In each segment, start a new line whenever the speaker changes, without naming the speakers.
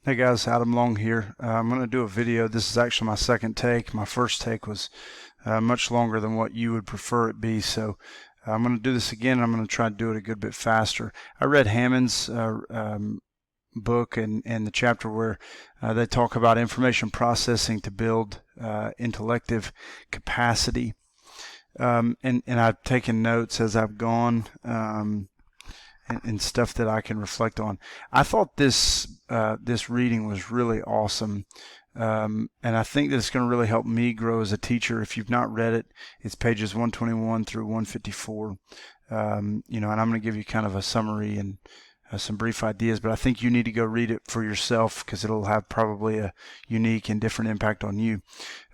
Hey guys, Adam Long here. I'm going to do a video. This is actually my second take. My first take was much longer than what you would prefer it be, so I'm going to do this again. I'm going to try to do it a good bit faster. I read Hammond's book and the chapter where they talk about information processing to build intellective capacity. And I've taken notes as I've gone. And stuff that I can reflect on. I thought this reading was really awesome, and I think that it's going to really help me grow as a teacher. If you've not read it, it's pages 121 through 154. And I'm going to give you kind of a summary and some brief ideas, but I think you need to go read it for yourself because it'll have probably a unique and different impact on you.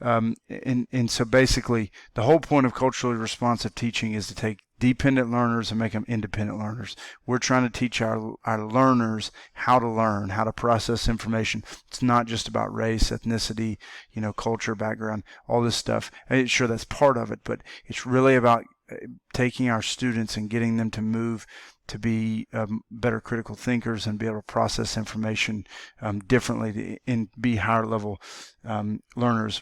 And so basically, the whole point of culturally responsive teaching is to take dependent learners and make them independent learners. We're trying to teach our learners how to learn, how to process information. It's not just about race, ethnicity, culture, background, all this stuff. Sure, that's part of it, but it's really about taking our students and getting them to move to be better critical thinkers and be able to process information differently and be higher level learners.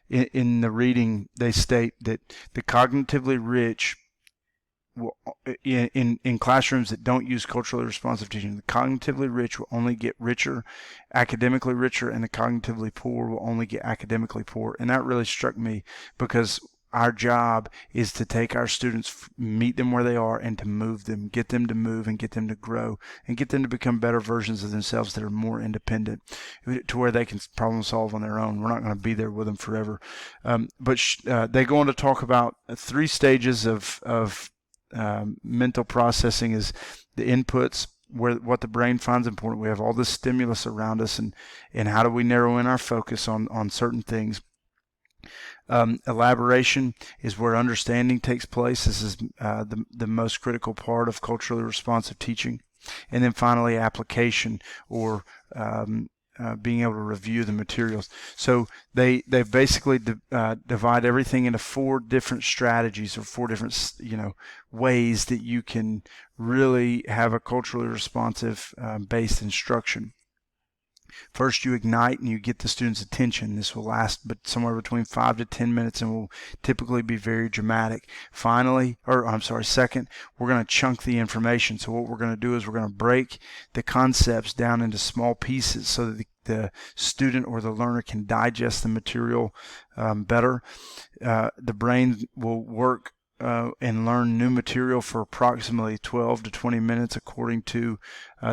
In the reading, they state that the cognitively rich in classrooms that don't use culturally responsive teaching, the cognitively rich will only get richer, academically richer, and the cognitively poor will only get academically poor. And that really struck me because our job is to take our students, meet them where they are, and to move them, get them to move and get them to grow and get them to become better versions of themselves that are more independent, to where they can problem solve on their own. We're not going to be there with them forever. But they go on to talk about 3 stages of mental processing is the inputs, what the brain finds important. We have all this stimulus around us, and how do we narrow in our focus on certain things. Elaboration is where understanding takes place. This is the most critical part of culturally responsive teaching. And then finally, application, or being able to review the materials. So they basically divide everything into 4 different strategies, or 4 different ways that you can really have a culturally responsive based instruction. First, you ignite and you get the student's attention. This will last somewhere between 5 to 10 minutes and will typically be very dramatic. Second, we're going to chunk the information. So what we're going to do is we're going to break the concepts down into small pieces so that the student or the learner can digest the material better. The brain will work and learn new material for approximately 12 to 20 minutes according to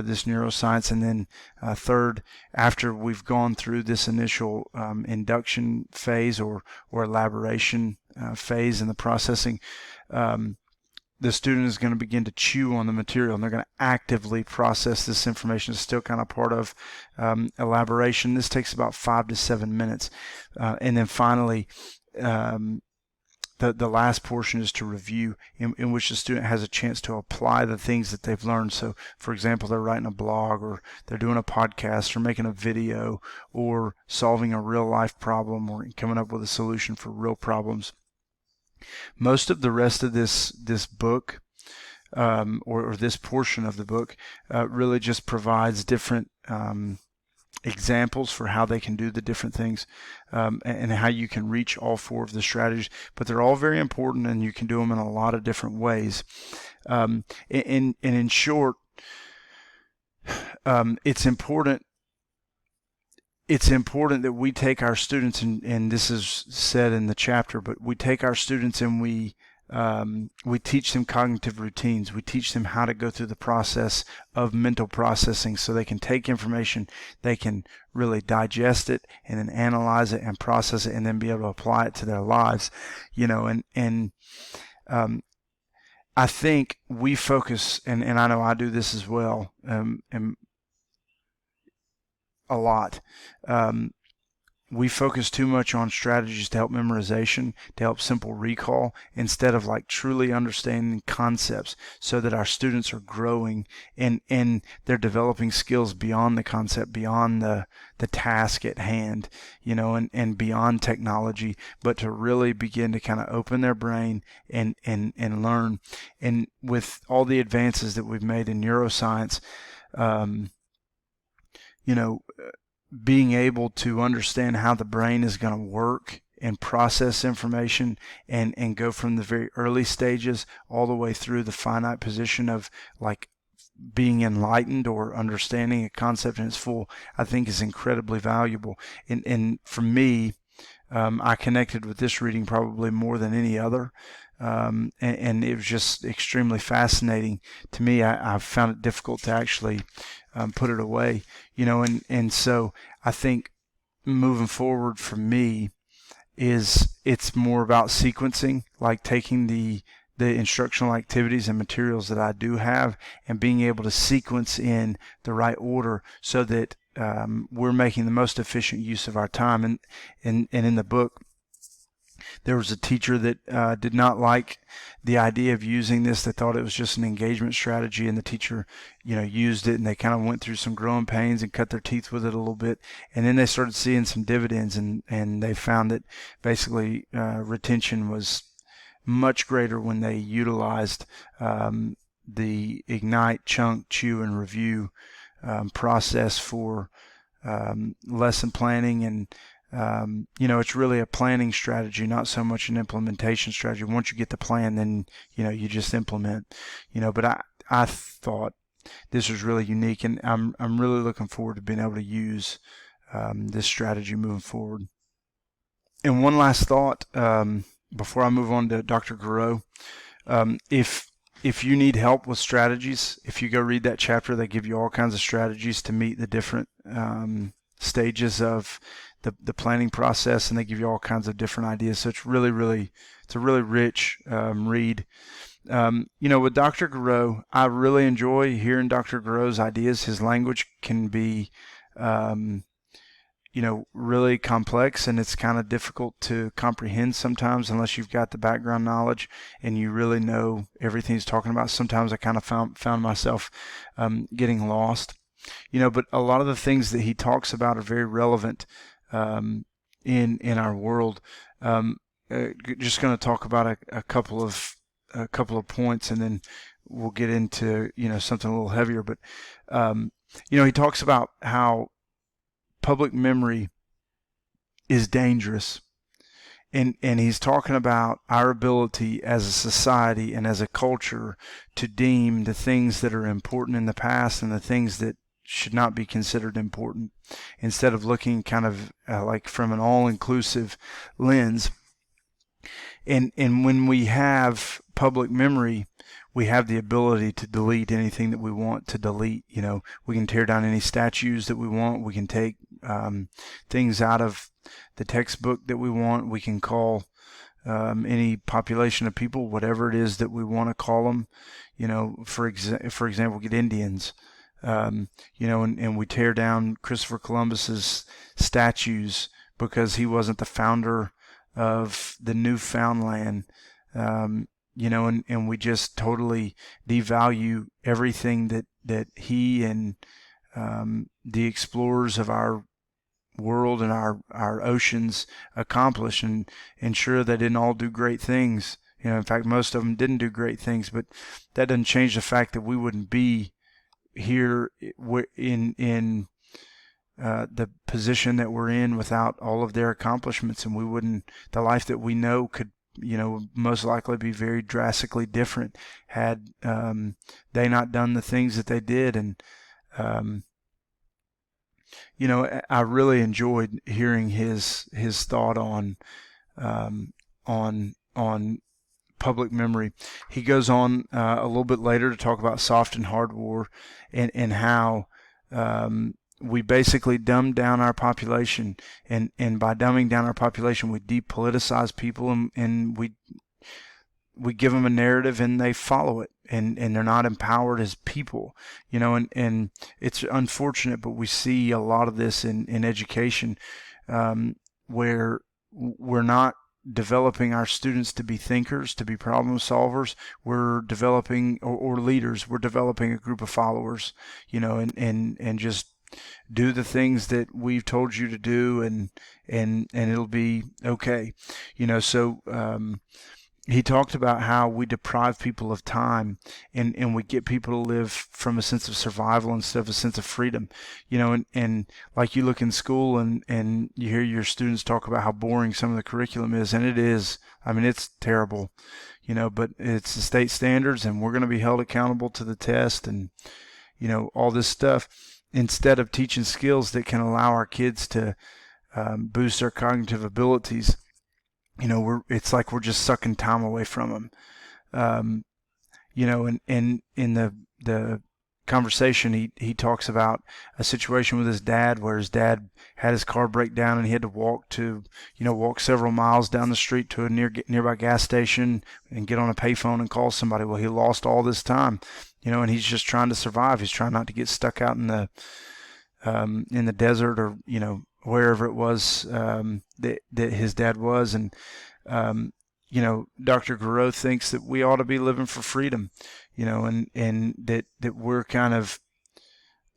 this neuroscience. And then third, after we've gone through this initial induction phase or elaboration phase in the processing, the student is going to begin to chew on the material, and they're going to actively process this information. It's still kind of part of elaboration. This takes about 5 to 7 minutes. And then finally, the last portion is to review, in which the student has a chance to apply the things that they've learned. So, for example, they're writing a blog, or they're doing a podcast, or making a video, or solving a real life problem, or coming up with a solution for real problems. Most of the rest of this book, or this portion of the book, really just provides different examples for how they can do the different things, and how you can reach all 4 of the strategies. But they're all very important, and you can do them in a lot of different ways. And in short, it's important that we take our students, and this is said in the chapter, but we take our students and we teach them cognitive routines. We teach them how to go through the process of mental processing so they can take information, they can really digest it, and then analyze it and process it, and then be able to apply it to their lives. I think we focus, and I know I do this as well, and a lot. We focus too much on strategies to help memorization, to help simple recall, instead of truly understanding concepts, so that our students are growing and they're developing skills beyond the concept, beyond the task at hand, and beyond technology, but to really begin to kind of open their brain and learn. And with all the advances that we've made in neuroscience, you know, being able to understand how the brain is going to work and process information and go from the very early stages all the way through the finite position of like being enlightened or understanding a concept in its full, I think is incredibly valuable. And for me, I connected with this reading probably more than any other. And it was just extremely fascinating to me. I found it difficult to actually put it away, and so I think moving forward for me it's more about sequencing, like taking the instructional activities and materials that I do have and being able to sequence in the right order so that we're making the most efficient use of our time. And in the book, there was a teacher that did not like the idea of using this. They thought it was just an engagement strategy, and the teacher, used it, and they kind of went through some growing pains and cut their teeth with it a little bit. And then they started seeing some dividends, and they found that basically retention was much greater when they utilized the ignite, chunk, chew, and review process for lesson planning. And it's really a planning strategy, not so much an implementation strategy. Once you get the plan, then you just implement. But I thought this was really unique, and I'm really looking forward to being able to use this strategy moving forward. And one last thought before I move on to Dr. Giroux. If you need help with strategies, if you go read that chapter, they give you all kinds of strategies to meet the different stages of the planning process, and they give you all kinds of different ideas. So it's a really rich read. With Dr. Giroux, I really enjoy hearing Dr. Giroux's ideas. His language can be really complex, and it's kind of difficult to comprehend sometimes unless you've got the background knowledge and you really know everything he's talking about. Sometimes I kind of found myself getting lost, but a lot of the things that he talks about are very relevant in our world. Just going to talk about a couple of points, and then we'll get into something a little heavier. But he talks about how public memory is dangerous, and he's talking about our ability as a society and as a culture to deem the things that are important in the past and the things that should not be considered important, instead of looking kind of like from an all-inclusive lens. And when we have public memory, we have the ability to delete anything that we want to delete. We can tear down any statues that we want. We can take things out of the textbook that we want. We can call any population of people whatever it is that we want to call them. For example, get Indians. And we tear down Christopher Columbus's statues because he wasn't the founder of the Newfoundland. And we just totally devalue everything that he and the explorers of our world and our oceans accomplished, and sure, they didn't all do great things. In fact, most of them didn't do great things, but that doesn't change the fact that we wouldn't be here in the position that we're in without all of their accomplishments, and the life that we know could most likely be very drastically different had they not done the things that they did. And I really enjoyed hearing his thought on public memory. He goes on a little bit later to talk about soft and hard war, and how we basically dumb down our population, and by dumbing down our population, we depoliticize people, and we give them a narrative and they follow it, and they're not empowered as people, and it's unfortunate, but we see a lot of this in education, where we're not developing our students to be thinkers, to be problem solvers. We're developing, or leaders, we're developing a group of followers, and just do the things that we've told you to do, and it'll be okay. So he talked about how we deprive people of time, and we get people to live from a sense of survival instead of a sense of freedom. And like you look in school and you hear your students talk about how boring some of the curriculum is, and it is. I mean, it's terrible, but it's the state standards, and we're going to be held accountable to the test, and all this stuff, instead of teaching skills that can allow our kids to boost their cognitive abilities. It's like we're just sucking time away from them. And in the conversation, he talks about a situation with his dad where his dad had his car break down and he had to walk several miles down the street to a nearby gas station and get on a payphone and call somebody. Well, he lost all this time, and he's just trying to survive. He's trying not to get stuck out in the desert, or wherever it was that his dad was. And Dr. Giroux thinks that we ought to be living for freedom, and that we're kind of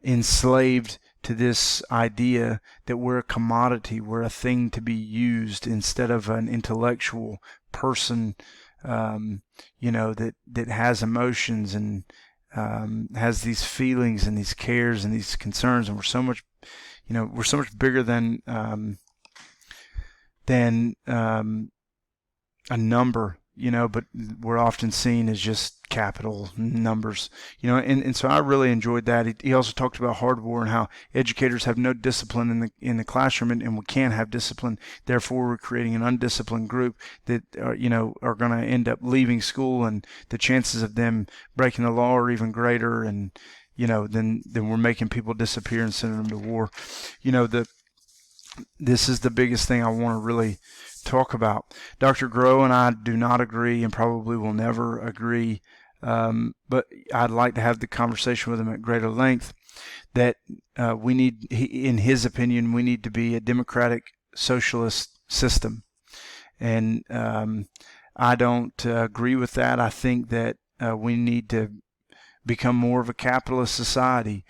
enslaved to this idea that we're a commodity, we're a thing to be used instead of an intellectual person, that has emotions and has these feelings and these cares and these concerns, and we're so much bigger than a number, but we're often seen as just capital numbers, and so I really enjoyed that. He also talked about hardware and how educators have no discipline in the classroom, and we can't have discipline. Therefore, we're creating an undisciplined group that are going to end up leaving school, and the chances of them breaking the law are even greater. And then we're making people disappear and sending them to war. This is the biggest thing I want to really talk about. Dr. Giroux and I do not agree, and probably will never agree, but I'd like to have the conversation with him at greater length, that in his opinion, we need to be a democratic socialist system. And I don't agree with that. I think that we need to become more of a capitalist society.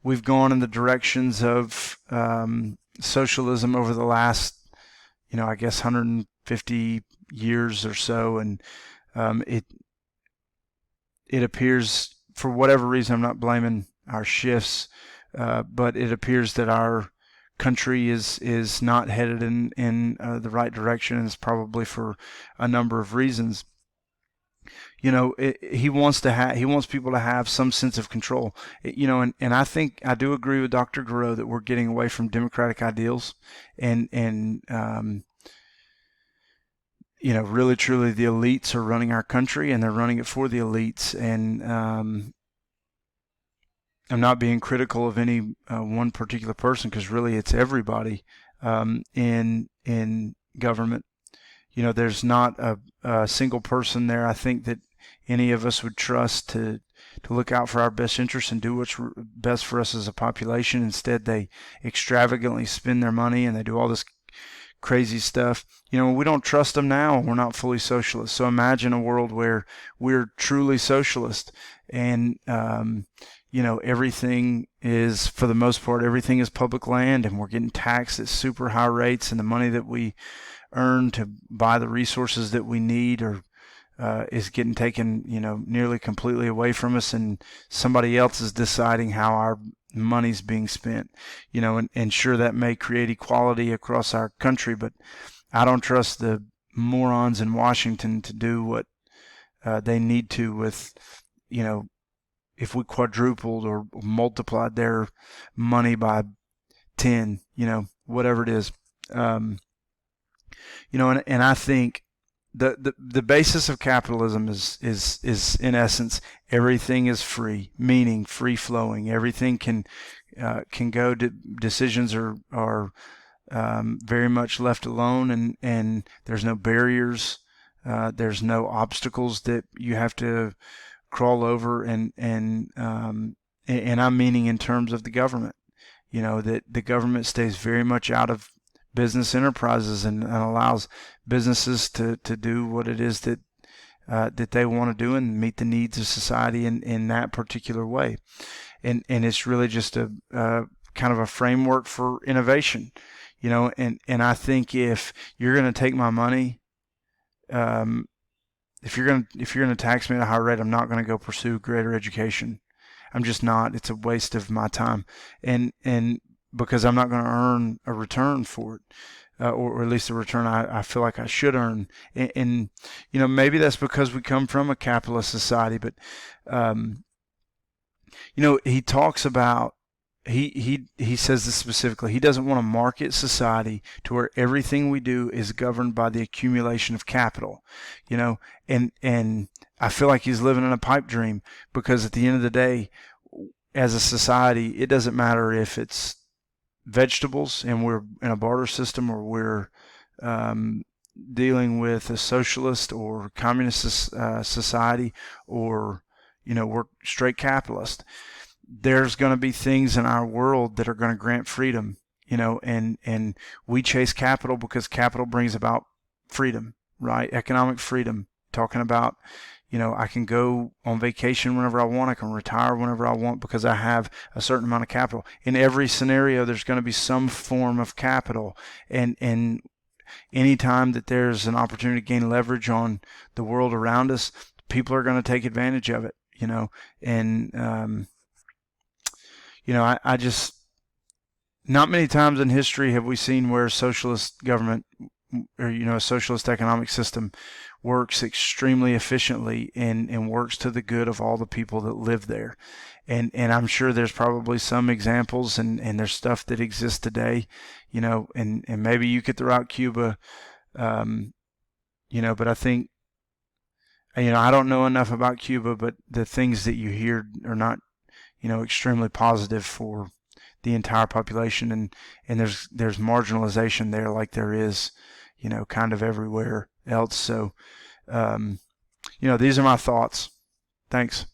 We've gone in the directions of socialism over the last, I guess 150 years or so, and it appears, for whatever reason, I'm not blaming our shifts, but it appears that our country is not headed in the right direction, and it's probably for a number of reasons. He wants people to have some sense of control, and I think I do agree with Dr. Giroux that we're getting away from democratic ideals, and really truly the elites are running our country, and they're running it for the elites. And I'm not being critical of any one particular person, because really it's everybody in government. There's not a single person there, I think, that any of us would trust to look out for our best interests and do what's best for us as a population. Instead, they extravagantly spend their money and they do all this crazy stuff. We don't trust them now, and we're not fully socialist. So imagine a world where we're truly socialist, and everything is, for the most part, everything is public land, and we're getting taxed at super high rates, and the money that we earn to buy the resources that we need is getting taken, nearly completely away from us, and somebody else is deciding how our money's being spent, and sure, that may create equality across our country, but I don't trust the morons in Washington to do what they need to with, if we quadrupled or multiplied their money by 10, whatever it is. And I think the basis of capitalism is in essence, everything is free, meaning free flowing. Everything can go to, decisions are very much left alone, and there's no barriers, there's no obstacles that you have to crawl over, and I'm meaning in terms of the government, that the government stays very much out of business enterprises and allows businesses to do what it is that they want to do and meet the needs of society in that particular way. And it's really just a kind of a framework for innovation, and I think if you're going to take my money if you're gonna tax me at a high rate, I'm not gonna go pursue greater education. I'm just not. It's a waste of my time, and because I'm not going to earn a return for it, or at least a return I feel like I should earn. And maybe that's because we come from a capitalist society, but he talks about he says this specifically. He doesn't want a market society to where everything we do is governed by the accumulation of capital, and I feel like he's living in a pipe dream, because at the end of the day, as a society, it doesn't matter if it's vegetables and we're in a barter system, or we're dealing with a socialist or communist society, or we're straight capitalist. There's going to be things in our world that are going to grant freedom, and we chase capital because capital brings about freedom, right? Economic freedom. Talking about, I can go on vacation whenever I want. I can retire whenever I want because I have a certain amount of capital. In every scenario, there's going to be some form of capital, and anytime that there's an opportunity to gain leverage on the world around us, people are going to take advantage of it, and I just, not many times in history have we seen where a socialist government, or a socialist economic system works extremely efficiently and works to the good of all the people that live there. And I'm sure there's probably some examples, and there's stuff that exists today, and maybe you could throw out Cuba, but I think, I don't know enough about Cuba, but the things that you hear are not, extremely positive for the entire population, and there's marginalization there, like there is, kind of everywhere else. So, these are my thoughts. Thanks.